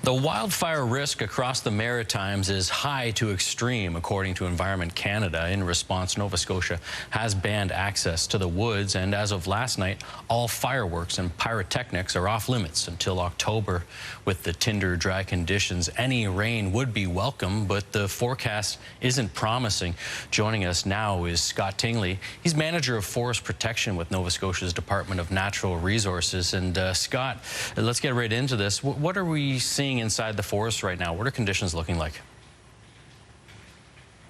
The wildfire risk across the Maritimes is high to extreme, according to Environment Canada. In response, Nova Scotia has banned access to the woods, and as of last night, all fireworks and pyrotechnics are off limits until October. With the tinder dry conditions, any rain would be welcome, but the forecast isn't promising. Joining us now is Scott Tingley. He's manager of forest protection with Nova Scotia's Department of Natural Resources. And Scott, let's get right into this. What are we seeing inside the forest right now? What are conditions looking like?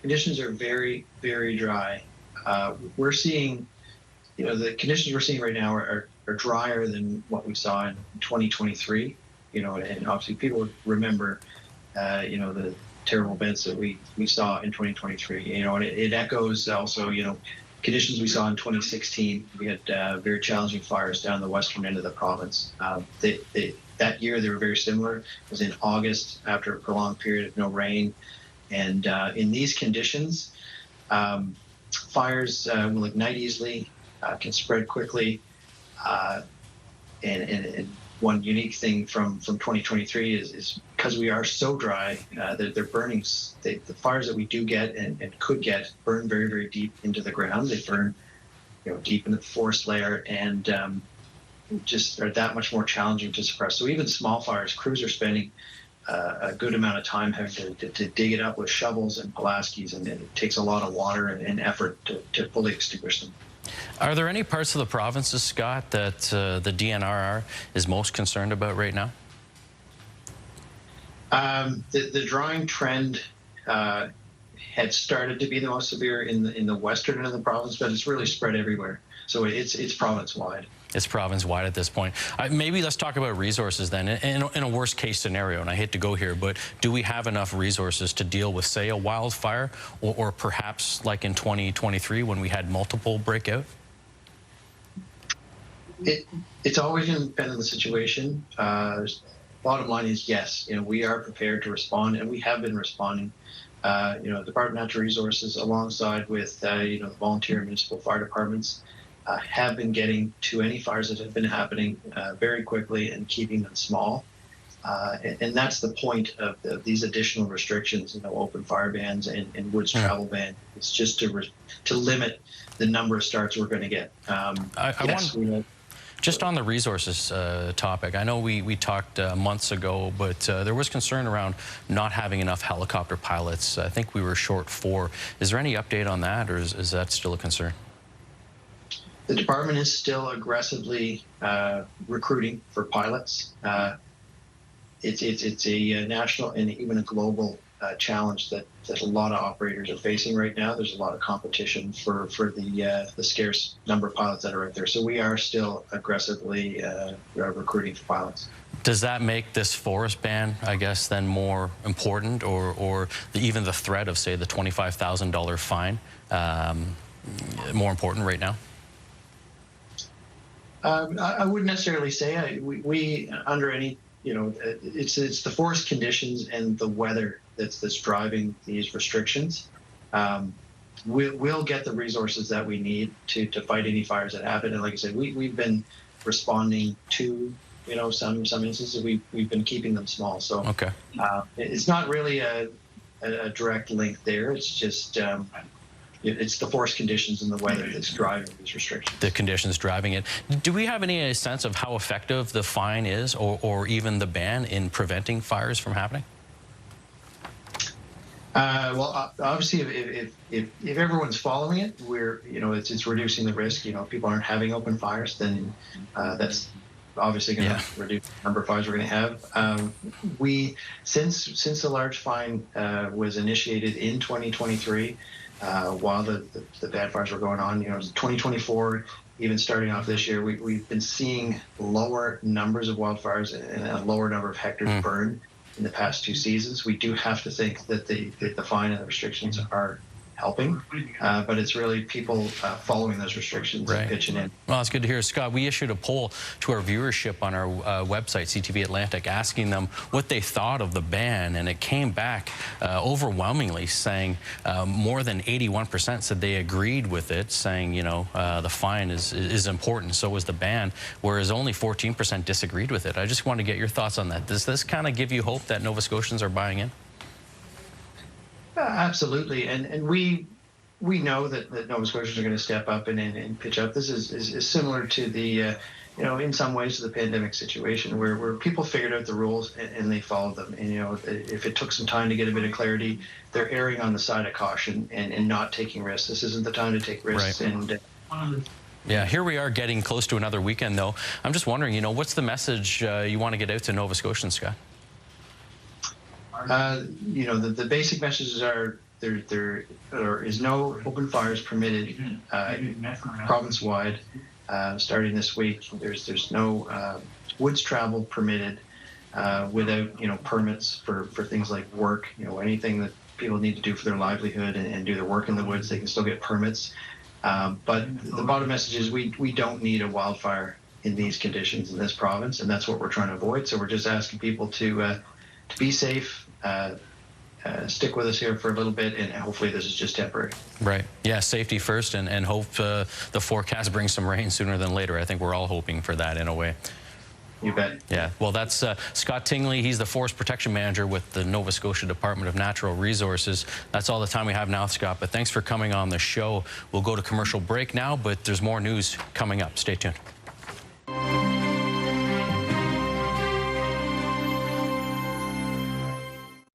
Conditions are very, very dry. We're seeing, the conditions we're seeing right now are drier than what we saw in 2023. And obviously people remember, the terrible events that we saw in 2023. And it echoes also, conditions we saw in 2016. We had very challenging fires down the western end of the province. That year they were very similar. It was in August after a prolonged period of no rain. And in these conditions, fires will ignite easily, can spread quickly. And one unique thing from 2023 is because we are so dry, they're burning. The fires that we do get and could get burn very, very deep into the ground. They burn, deep in the forest layer, and just are that much more challenging to suppress. So even small fires, crews are spending a good amount of time having to dig it up with shovels and Pulaskis, and it takes a lot of water and effort to fully extinguish them. Are there any parts of the provinces, Scott, that the DNRR is most concerned about right now? The drying trend had started to be the most severe in the western end of the province, but it's really spread everywhere. So it's province-wide. It's province-wide at this point. Maybe let's talk about resources then. In a worst-case scenario, and I hate to go here, but do we have enough resources to deal with, say, a wildfire, or perhaps like in 2023 when we had multiple breakout? It's always going to depend on the situation. Bottom line is yes. We are prepared to respond, and we have been responding. Department of Natural Resources, alongside with the volunteer and municipal fire departments, have been getting to any fires that have been happening very quickly and keeping them small. And that's the point of these additional restrictions, open fire bans and woods travel ban. It's just to limit the number of starts we're going to get. Just on the resources topic, I know we talked months ago, but there was concern around not having enough helicopter pilots. I think we were short 4. Is there any update on that, or is that still a concern? The department is still aggressively recruiting for pilots. It's a national and even a global challenge that a lot of operators are facing right now. There's a lot of competition for the scarce number of pilots that are out there. So we are still aggressively recruiting for pilots. Does that make this forest ban, I guess, then more important, or even the threat of, say, the $25,000 fine more important right now? I wouldn't necessarily say we under any, it's the forest conditions and the weather that's driving these restrictions. We'll get the resources that we need to fight any fires that happen. And like I said, we've been responding to, some instances we've been keeping them small. So okay. It's not really a direct link there. It's just, it's the forest conditions and the weather that's driving these restrictions. The conditions driving it. Do we have any sense of how effective the fine is, or even the ban in preventing fires from happening? Well, obviously, if everyone's following it, it's reducing the risk. People aren't having open fires, then that's obviously going to reduce the number of fires we're going to have. Since the large fine was initiated in 2023. While the bad fires were going on, 2024, even starting off this year, we've been seeing lower numbers of wildfires and a lower number of hectares burned in the past 2 seasons. We do have to think that the fine and the restrictions are helping, but it's really people following those restrictions and pitching in. Well, it's good to hear. Scott, we issued a poll to our viewership on our website, CTV Atlantic, asking them what they thought of the ban, and it came back overwhelmingly saying more than 81% said they agreed with it, saying, you know, the fine is important, so was the ban, whereas only 14% disagreed with it. I just want to get your thoughts on that. Does this kind of give you hope that Nova Scotians are buying in? Absolutely, and we know that Nova Scotians are going to step up and pitch up. This is similar to the, you know, in some ways to the pandemic situation where people figured out the rules and they followed them. And, you know, if it took some time to get a bit of clarity, they're erring on the side of caution and not taking risks. This isn't the time to take risks. Right. And yeah, here we are getting close to another weekend, though. I'm just wondering, you know, what's the message you want to get out to Nova Scotians, Scott? You know, the basic messages are there is no open fires permitted province-wide starting this week. There's no woods travel permitted without, you know, permits for things like work. You know, anything that people need to do for their livelihood and do their work in the woods, they can still get permits. But the bottom message is we don't need a wildfire in these conditions in this province, and that's what we're trying to avoid. So we're just asking people to be safe, stick with us here for a little bit, and hopefully this is just temporary. Right. Yeah, safety first, and hope the forecast brings some rain sooner than later. I think we're all hoping for that in a way. You bet. Yeah. Well, that's Scott Tingley. He's the Forest Protection Manager with the Nova Scotia Department of Natural Resources. That's all the time we have now, Scott, but thanks for coming on the show. We'll go to commercial break now, but there's more news coming up. Stay tuned.